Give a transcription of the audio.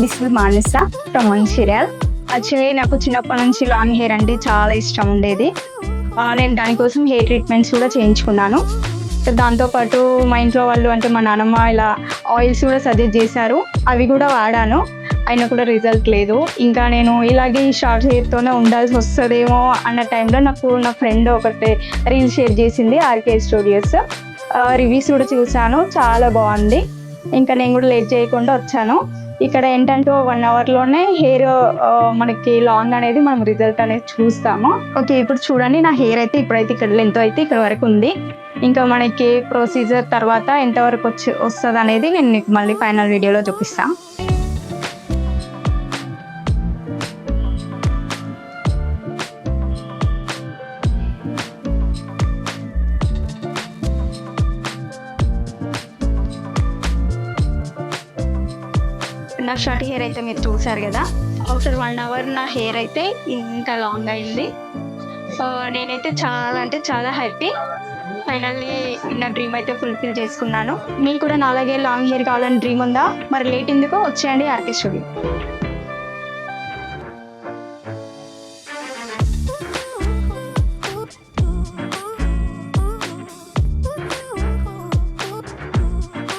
This is Manasa from Mancherial. Actually నాకు చిన్నప్పటి నుంచి లాంగ్ హెయిర్ అంటే చాలా ఇష్టం ఉండేది. నేను దానికోసం హెయిర్ ట్రీట్మెంట్స్ కూడా చేయించుకున్నాను. దాంతోపాటు మా ఇంట్లో వాళ్ళు అంటే మా నాన్నమ్మ ఇలా ఆయిల్స్ కూడా సజెస్ట్ చేశారు. అవి కూడా వాడాను, అయినా కూడా రిజల్ట్ లేదు. ఇంకా నేను ఇలాగే ఈ షార్ట్ హెయిర్తోనే ఉండాల్సి వస్తుందేమో అన్న టైంలో నాకు నా ఫ్రెండ్ ఒకటి రీల్ షేర్ చేసింది, ఆర్కే స్టూడియోస్. రివ్యూస్ కూడా చూశాను, చాలా బాగుంది. ఇంకా నేను కూడా లేట్ చేయకుండా వచ్చాను. ఇక్కడ ఏంటంటే 1 అవర్లోనే హెయిర్ మనకి లాంగ్ అనేది మనం రిజల్ట్ అనేది చూస్తాము. ఓకే, ఇప్పుడు చూడండి నా హెయిర్ అయితే ఇప్పుడైతే ఇక్కడ లెంత్ అయితే ఇక్కడ వరకు ఉంది. ఇంకా మనకి ప్రొసీజర్ తర్వాత ఎంతవరకు వస్తుంది అనేది నేను మీకు మళ్ళీ ఫైనల్ వీడియోలో చూపిస్తాను. నా షార్ట్ హెయిర్ అయితే మీరు చూసారు కదా. ఆఫ్టర్ 1 అవర్ నా హెయిర్ అయితే ఇంత లాంగ్ అయింది. నేనైతే చాలా అంటే చాలా హ్యాపీ. ఫైనల్లీ నా డ్రీమ్ అయితే ఫుల్ఫిల్ చేసుకున్నాను. మీకు కూడా నాలాగే లాంగ్ హెయిర్ కావాలని డ్రీమ్ ఉందా? మరి లేట్ ఎందుకు, వచ్చేయండి ఆర్కే స్టూడియో.